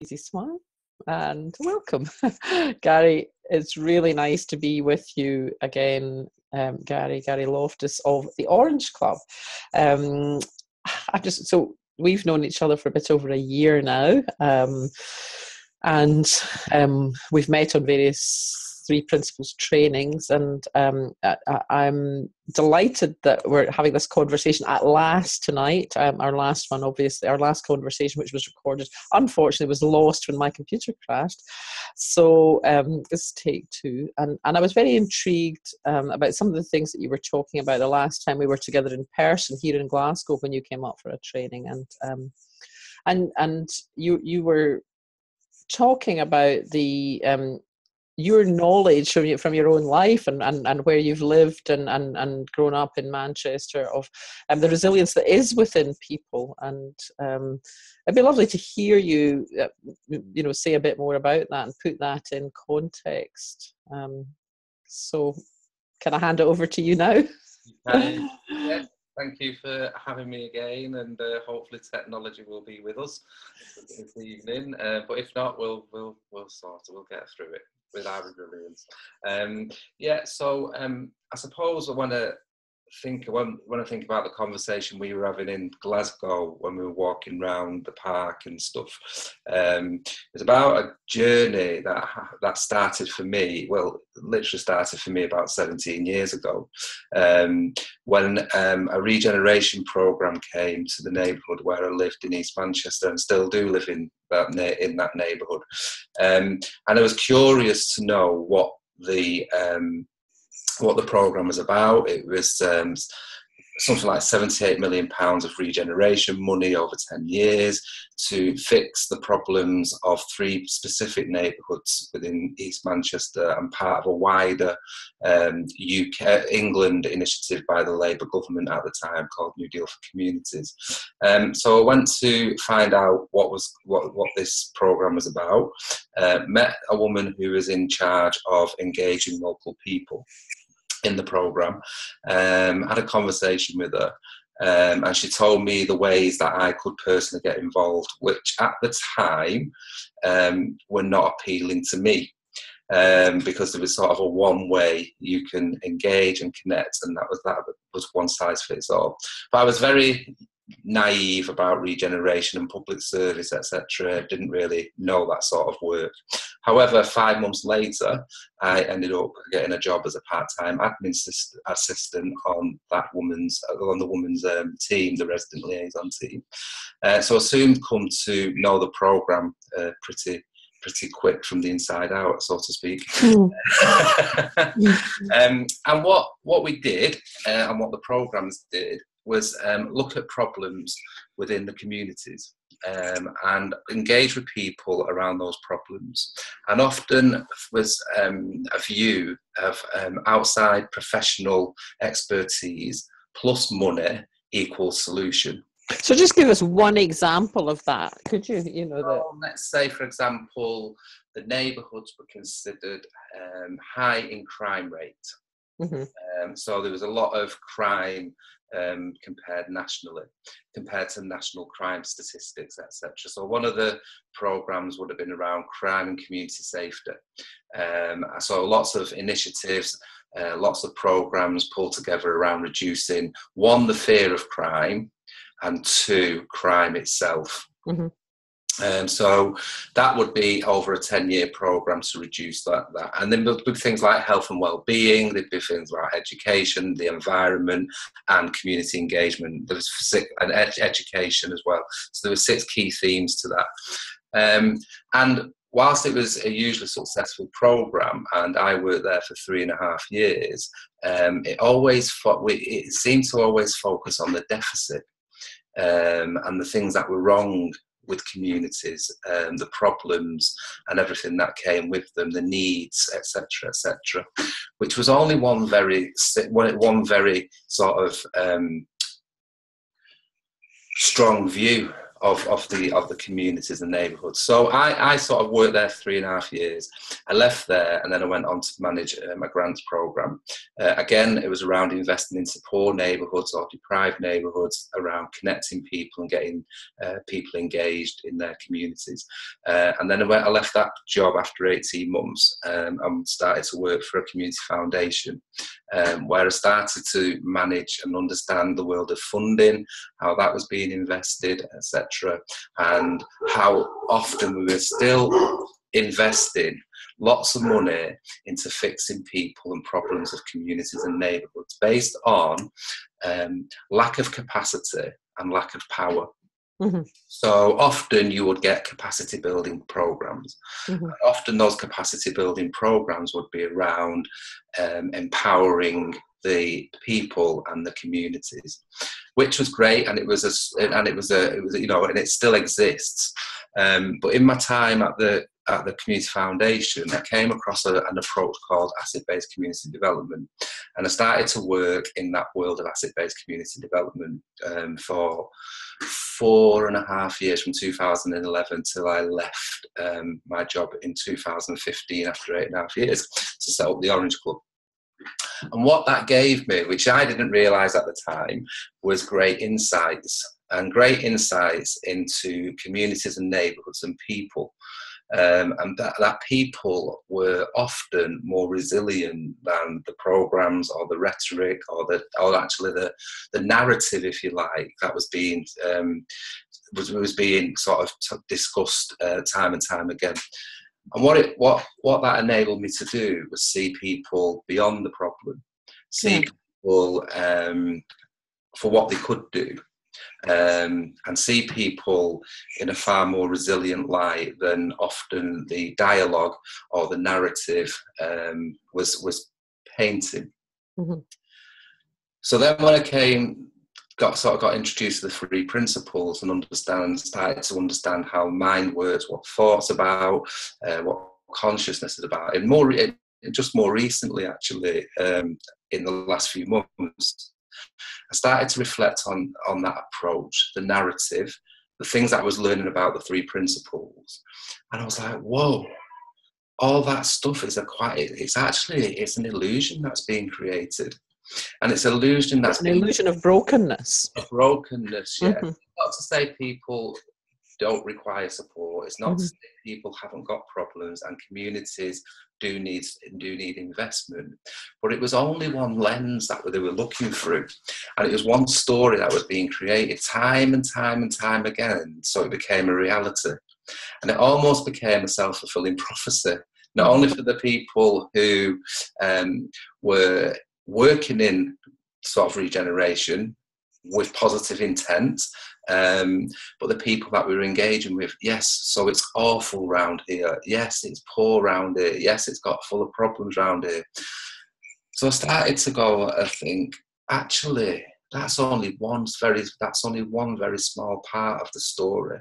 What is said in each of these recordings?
Easy smile and welcome. Gary, it's really nice to be with you again, Gary Loftus of the Orange Club. So we've known each other for a bit over a year now, and we've met on various three principles trainings, and I'm delighted that we're having this conversation at last tonight. Our last one, obviously, our last conversation, which was recorded, unfortunately was lost when my computer crashed. So this is take two, and I was very intrigued about some of the things that you were talking about the last time we were together in person here in Glasgow when you came up for a training, and you were talking about the your knowledge from your own life and where you've lived and grown up in Manchester, of the resilience that is within people, and it'd be lovely to hear you say a bit more about that and put that in context. So can I hand it over to you now? Yeah, thank you for having me again, and hopefully technology will be with us this evening. But if not, we'll get through it with our resilience. So I suppose when I think about the conversation we were having in Glasgow when we were walking around the park and stuff, it's about a journey that started for me. Well, literally started for me about 17 years ago, when a regeneration program came to the neighbourhood where I lived in East Manchester, and still do live in that neighbourhood. And I was curious to know what the program was about. It was something like £78 million of regeneration money over 10 years to fix the problems of 3 specific neighbourhoods within East Manchester, and part of a wider England initiative by the Labour government at the time called New Deal for Communities. So I went to find out what this programme was about, met a woman who was in charge of engaging local people in the programme, had a conversation with her, and she told me the ways that I could personally get involved, which at the time were not appealing to me, because there was sort of a one way you can engage and connect, and that was one size fits all. But I was very naive about regeneration and public service, etc. Didn't really know that sort of work. However, 5 months later, I ended up getting a job as a part-time admin assistant on the woman's team, the resident liaison team. So I soon come to know the programme pretty quick from the inside out, so to speak. And what we did, and what the programmes did, was look at problems within the communities, and engage with people around those problems. And often was a view of outside professional expertise plus money equals solution. So just give us one example of that, could you? Let's say, for example, the neighbourhoods were considered high in crime rate. Mm-hmm. So there was a lot of crime compared to national crime statistics, etc. So one of the programmes would have been around crime and community safety. So lots of initiatives, lots of programmes pulled together around reducing, 1, the fear of crime, and 2, crime itself. Mm-hmm. So that would be over a 10-year programme to reduce that. And then there'd be things like health and well-being, there'd be things like education, the environment, and community engagement. There was education as well. So there were 6 key themes to that. And whilst it was a hugely successful programme, and I worked there for 3.5 years, it seemed to always focus on the deficit, and the things that were wrong with communities, the problems and everything that came with them, the needs, etc., which was only one very sort of strong view of the communities and neighbourhoods. So I sort of worked there 3.5 years. I left there, and then I went on to manage my grants programme. Again, it was around investing into poor neighbourhoods or deprived neighbourhoods, around connecting people and getting people engaged in their communities. And then I left that job after 18 months and started to work for a community foundation, where I started to manage and understand the world of funding, how that was being invested, etc., and how often we were still investing lots of money into fixing people and problems of communities and neighbourhoods based on lack of capacity and lack of power. Mm-hmm. So often you would get capacity building programs. Mm-hmm. Often those capacity building programs would be around empowering the people and the communities, which was great, and it it still exists. But in my time at the community foundation, I came across an approach called asset-based community development, and I started to work in that world of asset-based community development for 4.5 years, from 2011 till I left my job in 2015 after 8.5 years to set up the Orange Club. And what that gave me, which I didn't realise at the time, was great insights into communities and neighbourhoods and people. And that people were often more resilient than the programmes or the rhetoric or actually the narrative, if you like, that was being sort of discussed time and time again. And what that enabled me to do was see people beyond the problem, see people for what they could do, and see people in a far more resilient light than often the dialogue or the narrative was painting. Mm-hmm. So then when I got introduced to the 3 principles and started to understand how mind works, what thoughts about, what consciousness is about, and just more recently, actually, in the last few months, I started to reflect on that approach, the narrative, the things that I was learning about the 3 principles, and I was like, whoa, all that stuff is it's an illusion that's being created. And it's an illusion of brokenness. Of brokenness, yeah. Mm-hmm. Not to say people don't require support. It's not Mm-hmm. to say people haven't got problems, and communities do need investment. But it was only one lens that they were looking through, and it was one story that was being created time and time and time again. So it became a reality, and it almost became a self-fulfilling prophecy. Not only for the people who were working in sort of regeneration with positive intent, but the people that we were engaging with, yes, so it's awful round here, yes, it's poor round here, yes, it's got full of problems round here. So I started to go, I think, actually, that's only one very small part of the story.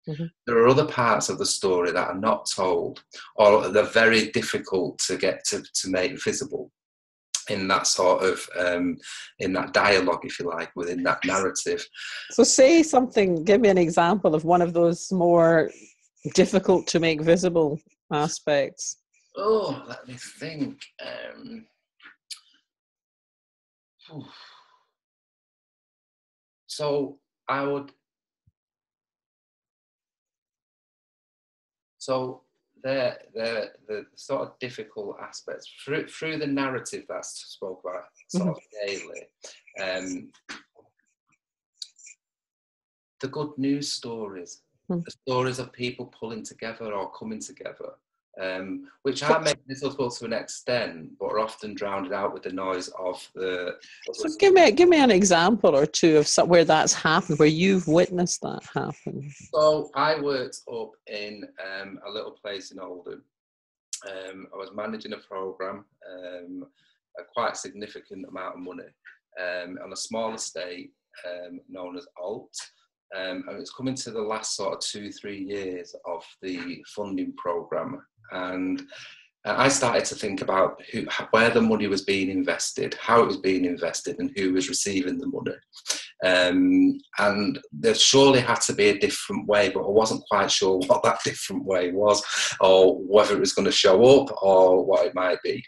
Mm-hmm. There are other parts of the story that are not told, or they're very difficult to get to make visible in that sort of in that dialogue, if you like, within that narrative. So give me an example of one of those more difficult to make visible aspects. Oh, let me think. So I would. So the sort of difficult aspects through the narrative that's spoke about sort of daily, the good news stories, the stories of people pulling together or coming together, which are visible to an extent, but are often drowned out with the noise of the. So give me an example or two of where that's happened, where you've witnessed that happen. So I worked up in a little place in Oldham. I was managing a programme, a quite significant amount of money, on a small estate known as Alt. And it's coming to the last sort of 2-3 years of the funding programme. And I started to think about where the money was being invested, how it was being invested, and who was receiving the money. And there surely had to be a different way, but I wasn't quite sure what that different way was, or whether it was going to show up, or what it might be.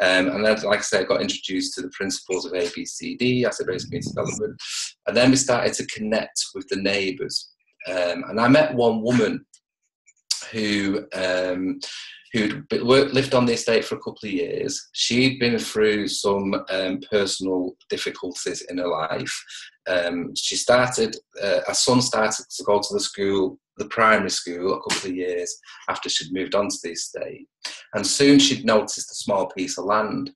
And then, like I said, I got introduced to the principles of ABCD, asset-based community development, and then we started to connect with the neighbours. And I met one woman who'd lived on the estate for a couple of years. She'd been through some personal difficulties in her life. She started, her son started to go to the school, the primary school, a couple of years after she'd moved on to the estate. And soon she'd noticed a small piece of land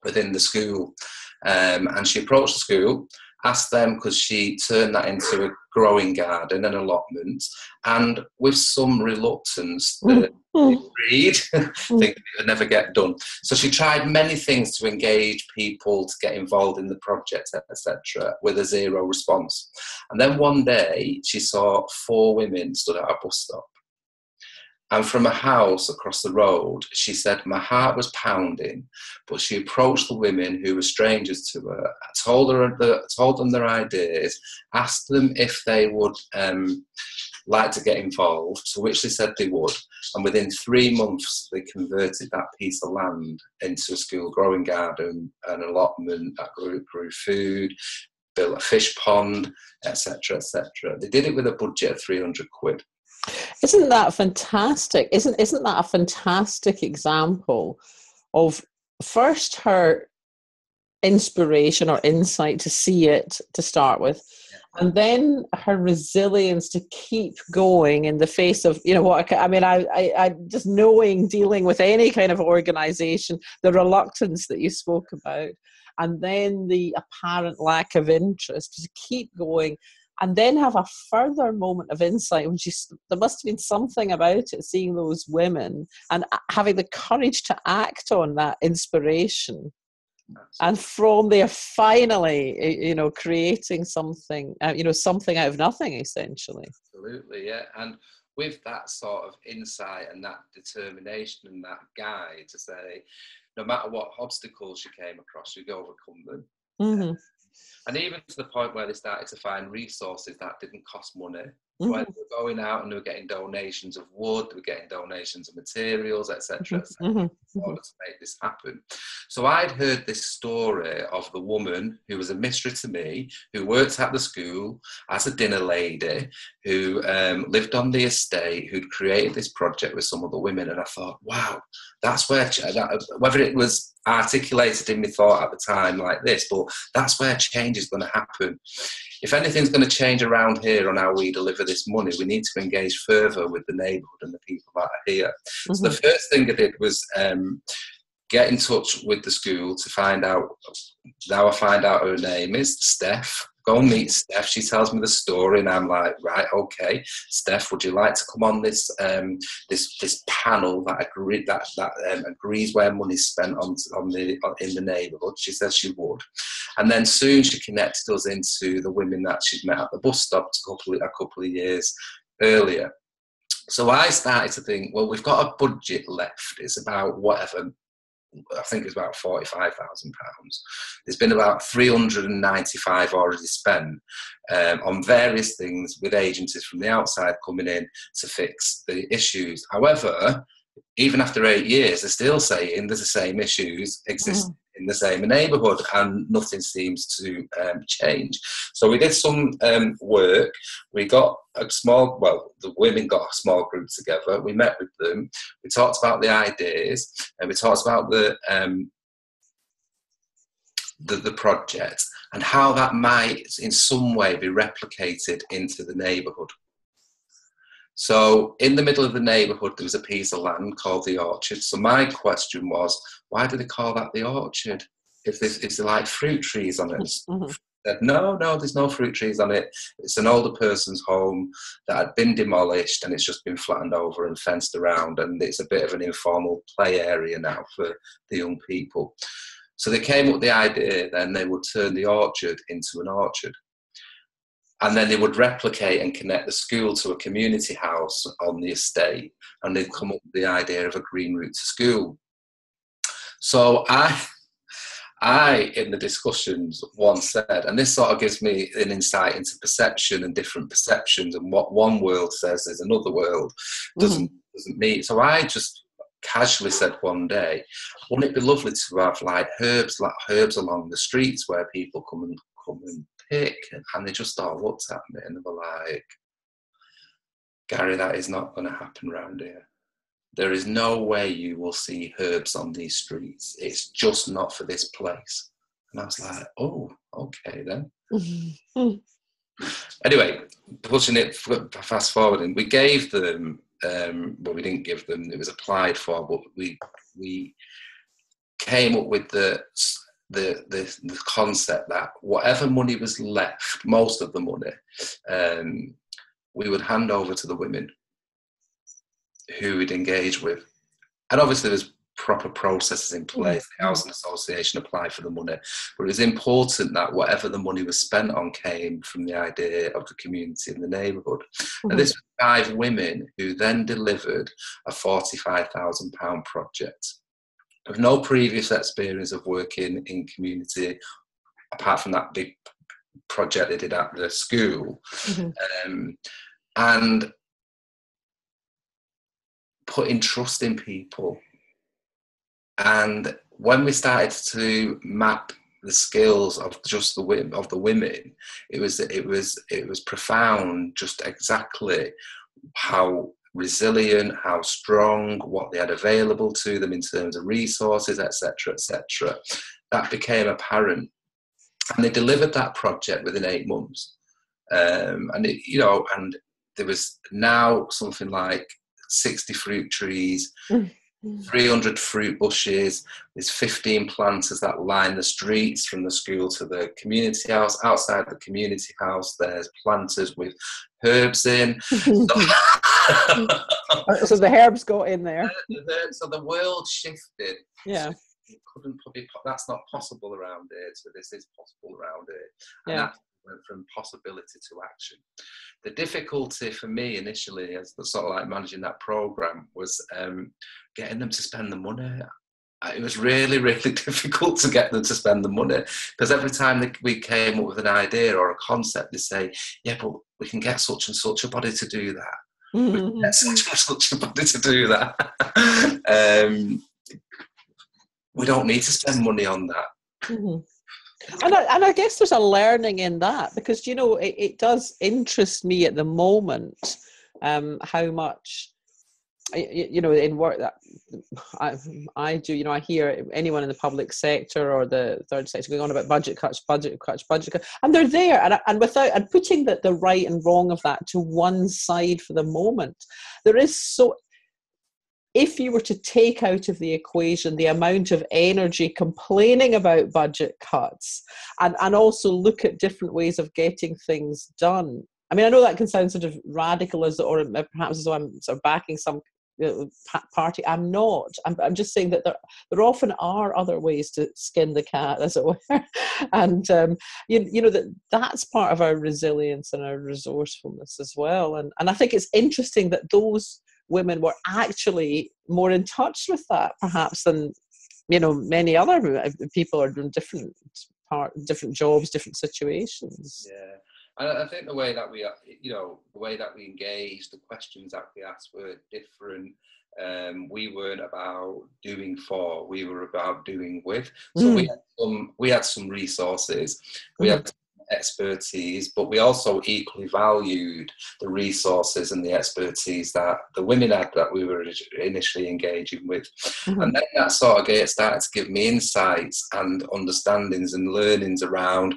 within the school. And she approached the school, asked them, because she turned that into a growing garden, an allotment, and with some reluctance, they agreed, thinking it would never get done. So she tried many things to engage people to get involved in the project, etc., with a zero response. And then one day she saw 4 women stood at a bus stop. And from a house across the road, she said, my heart was pounding, but she approached the women who were strangers to her, told them their ideas, asked them if they would like to get involved, to which they said they would. And within 3 months, they converted that piece of land into a school growing garden, an allotment that grew food, built a fish pond, etc., etc. They did it with a budget of 300 quid. Isn't that fantastic? Isn't that a fantastic example of first her inspiration or insight to see it to start with, and then her resilience to keep going in the face of, you know, what I mean, I just knowing, dealing with any kind of organization, the reluctance that you spoke about, and then the apparent lack of interest, to keep going. And then have a further moment of insight when there must have been something about it, seeing those women and having the courage to act on that inspiration. Absolutely. And from there, finally, you know, creating something, something out of nothing, essentially. Absolutely, yeah. And with that sort of insight and that determination and that guide to say, no matter what obstacles you came across, you'd overcome them. Mm-hmm. And even to the point where they started to find resources that didn't cost money. Mm-hmm. When they were going out and they were getting donations of wood, they were getting donations of materials, etc., mm-hmm. in order to make this happen. So I'd heard this story of the woman who was a mystery to me, who worked at the school as a dinner lady, who lived on the estate, who'd created this project with some other women. And I thought, wow, that's where, whether it was articulated in my thought at the time like this, but that's where change is going to happen. If anything's going to change around here on how we deliver this money, we need to engage further with the neighbourhood and the people that are here. Mm-hmm. So the first thing I did was get in touch with the school to find out. Now I find out her name is Steph. Go and meet Steph. She tells me the story, and I'm like, right, okay, Steph, would you like to come on this this panel that agrees where money's spent in the neighbourhood? She says she would, and then soon she connected us into the women that she'd met at the bus stop a couple of years earlier. So I started to think, well, we've got a budget left. It's about whatever. I think it's about £45,000. There's been about 395 already spent on various things with agencies from the outside coming in to fix the issues. However, even after 8 years, they're still saying there's the same issues exist in the same neighbourhood, and nothing seems to change. So we did some work. We got the women got a small group together. We met with them. We talked about the ideas, and we talked about the project and how that might in some way be replicated into the neighbourhood. So in the middle of the neighbourhood, there was a piece of land called the orchard. So my question was, why do they call that the orchard? If there like fruit trees on it? Mm-hmm. Said, no, there's no fruit trees on it. It's an older person's home that had been demolished, and it's just been flattened over and fenced around, and it's a bit of an informal play area now for the young people. So they came up with the idea, then they would turn the orchard into an orchard. And then they would replicate and connect the school to a community house on the estate, and they'd come up with the idea of a green route to school. So I, in the discussions, once said, and this sort of gives me an insight into perception and different perceptions, and what one world says is another world doesn't mean. So I just casually said one day, wouldn't it be lovely to have like herbs along the streets where people come and pick? And they just all looked at me and they were like, Gary, that is not going to happen round here. There is no way you will see herbs on these streets. It's just not for this place. And I was like, oh, okay then. Anyway, pushing it fast forwarding, we gave them, well, we didn't give them, it was applied for, but we came up with the concept that whatever money was left, most of the money, we would hand over to the women who we'd engage with. And obviously there's proper processes in place. The Housing Association applied for the money, but it was important that whatever the money was spent on came from the idea of the community in the neighbourhood. And this was 5 women who then delivered a £45,000 project with no previous experience of working in community apart from that big project they did at the school. And putting trust in people. And when we started to map the skills of just the women, it was profound just exactly how resilient, how strong, what they had available to them in terms of resources, etc., etc. That became apparent, and they delivered that project within 8 months. And and there was now something like 60 fruit trees, 300 fruit bushes. There's 15 planters that line the streets from the school to the community house. Outside the community house, there's planters with herbs in. So the herbs got in there. So the world shifted. Yeah. It couldn't probably, that's not possible around here, so this is possible around here. And yeah. that went from possibility to action. The difficulty for me initially, as the sort of like managing that program, was getting them to spend the money. It was really, really difficult to get them to spend the money, because every time we came up with an idea or a concept, they say, yeah, but we can get such and such a body to do that. We can get such and such a body to do that. We don't need to spend money on that. And I guess there's a learning in that, because, it does interest me at the moment how much, in work that I do, I hear anyone in the public sector or the third sector going on about budget cuts, and they're there. And without putting the right and wrong of that to one side for the moment, there is so... If you were to take out of the equation the amount of energy complaining about budget cuts and also look at different ways of getting things done. I mean, I know that can sound sort of radical or perhaps as though I'm sort of backing some party. I'm not. I'm just saying that there often are other ways to skin the cat, as it were. And, that's part of our resilience and our resourcefulness as well. And I think it's interesting that those women were actually more in touch with that perhaps than many other people are doing different jobs, different situations. Yeah, and I think the way that we engaged, the questions that we asked were different. We weren't about doing for, we were about doing with. So we had some resources, we had expertise, but we also equally valued the resources and the expertise that the women had that we were initially engaging with. And then that sort of started to give me insights and understandings and learnings around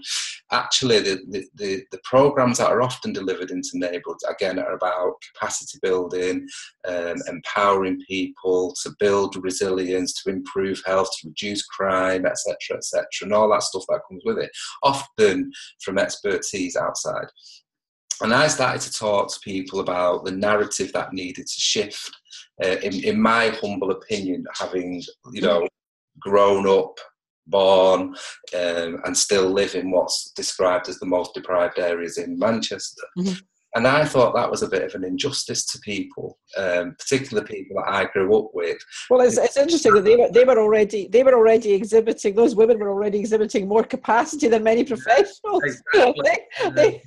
actually the programs that are often delivered into neighbourhoods, again, are about capacity building, empowering people to build resilience, to improve health, to reduce crime, etc., and all that stuff that comes with it, often from expertise outside. And I started to talk to people about the narrative that needed to shift. In my humble opinion, having grown up, born, and still live in what's described as the most deprived areas in Manchester, And I thought that was a bit of an injustice to people, particularly people that I grew up with. Well, it's interesting that they were already exhibiting, those women were already exhibiting more capacity than many professionals. Exactly.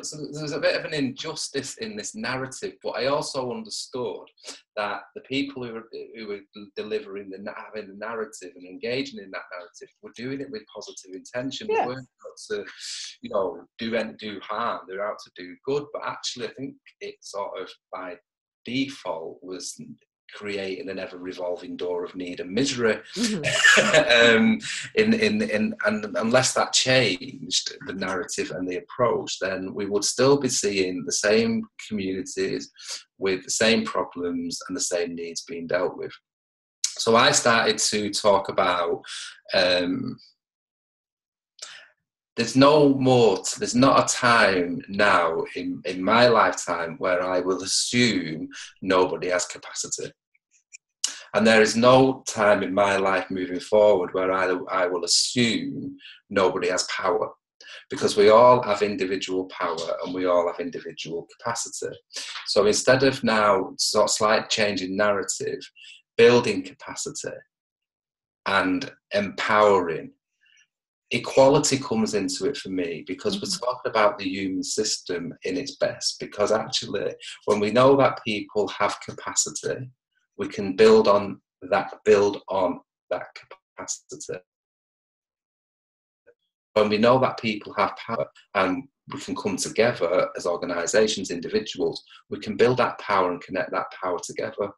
So there's a bit of an injustice in this narrative, but I also understood that the people who were delivering having the narrative and engaging in that narrative were doing it with positive intention. They weren't out to, do harm. They're out to do good. But actually, I think it sort of by default was creating an ever-revolving door of need and misery. And unless that changed the narrative and the approach, then we would still be seeing the same communities with the same problems and the same needs being dealt with. So I started to talk about there's not a time now in my lifetime where I will assume nobody has capacity. And there is no time in my life moving forward where I will assume nobody has power, because we all have individual power and we all have individual capacity. So instead of now sort of slight change in narrative, building capacity and empowering, equality comes into it for me, because we're talking about the human system in its best. Because actually, when we know that people have capacity, we can build on that capacity. When we know that people have power and we can come together as organisations, individuals, we can build that power and connect that power together.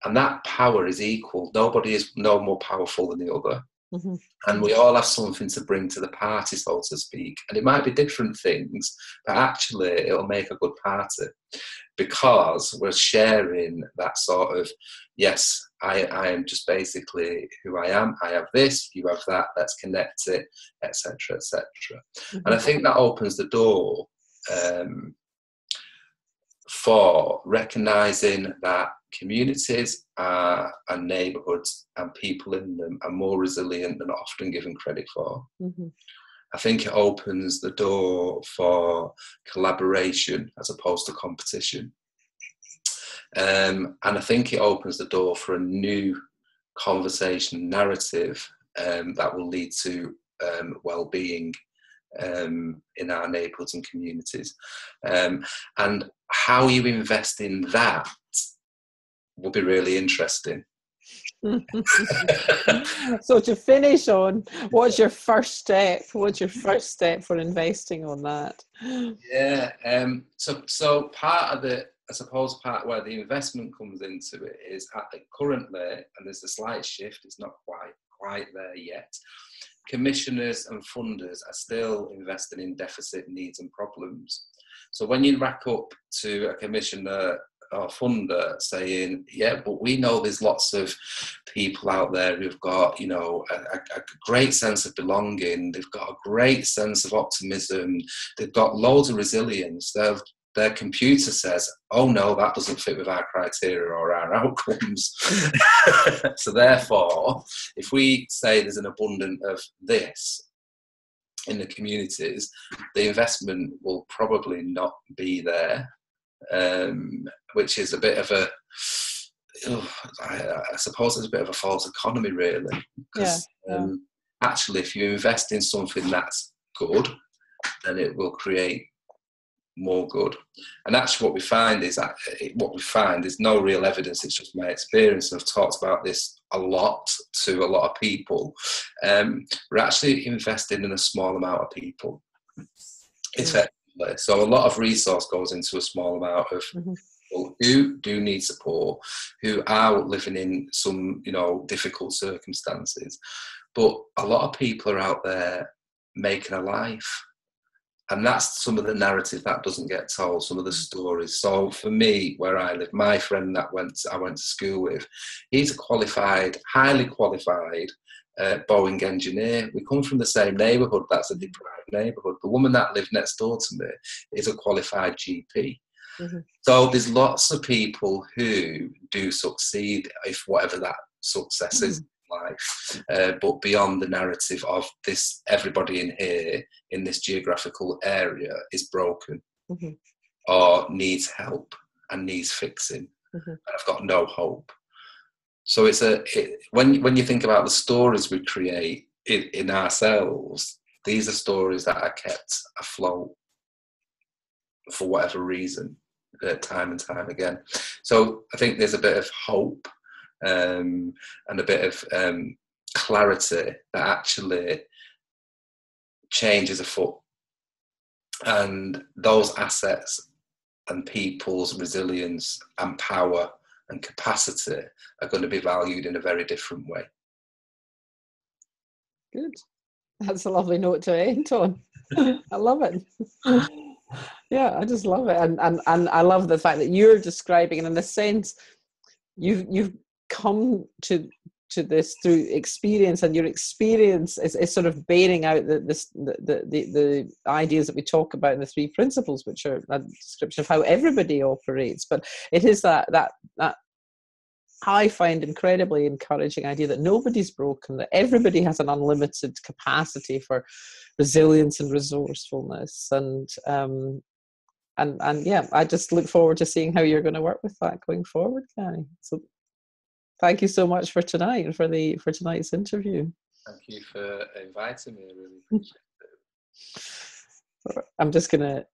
And that power is equal. Nobody is no more powerful than the other. And we all have something to bring to the party, so to speak. And it might be different things, but actually it'll make a good party, because we're sharing that sort of, yes, I am just basically who I am. I have this, you have that, let's connect it, etc., etc. And I think that opens the door for recognising that communities and neighbourhoods and people in them are more resilient than often given credit for. I think it opens the door for collaboration as opposed to competition. And I think it opens the door for a new conversation narrative that will lead to well-being in our neighbourhoods and communities. And how you invest in that will be really interesting. So to finish on, what's your first step? What's your first step for investing on that? Yeah, so part of the, I suppose part where the investment comes into it is currently, and there's a slight shift, it's not quite there yet, commissioners and funders are still investing in deficit, needs and problems. So when you rack up to a commissioner or funder saying, yeah, but we know there's lots of people out there who've got, a great sense of belonging, they've got a great sense of optimism, they've got loads of resilience, their computer says, oh no, that doesn't fit with our criteria or our outcomes. So therefore, if we say there's an abundance of this in the communities, the investment will probably not be there, which is a bit of a, I suppose it's a bit of a false economy, really. Because actually, if you invest in something that's good, then it will create more good. And actually what we find is no real evidence, it's just my experience, and I've talked about this a lot to a lot of people. We're actually investing in a small amount of people, effectively. So a lot of resource goes into a small amount of people who do need support, who are living in some, difficult circumstances. But a lot of people are out there making a life. And that's some of the narrative that doesn't get told, some of the stories. So for me, where I live, my friend that I went to school with, he's a qualified, highly qualified Boeing engineer. We come from the same neighbourhood, that's a deprived neighbourhood. The woman that lived next door to me is a qualified GP. So there's lots of people who do succeed, if whatever that success is. Life, but beyond the narrative of this, everybody in here in this geographical area is broken. Mm-hmm. or needs help and needs fixing, Mm-hmm. and I've got no hope. So when you think about the stories we create in ourselves, these are stories that are kept afloat for whatever reason, time and time again. So I think there's a bit of hope and a bit of clarity that actually change is afoot, and those assets and people's resilience and power and capacity are going to be valued in a very different way. Good. That's a lovely note to end on. I love it. Yeah, I just love it, and I love the fact that you're describing, and in a sense, you've come to this through experience, and your experience is sort of bearing out the ideas that we talk about in the three principles, which are a description of how everybody operates. But it is that I find incredibly encouraging idea that nobody's broken, that everybody has an unlimited capacity for resilience and resourcefulness, and yeah, I just look forward to seeing how you're going to work with that going forward, Gary. So thank you so much for tonight and for tonight's interview. Thank you for inviting me. I really appreciate it. I'm just going to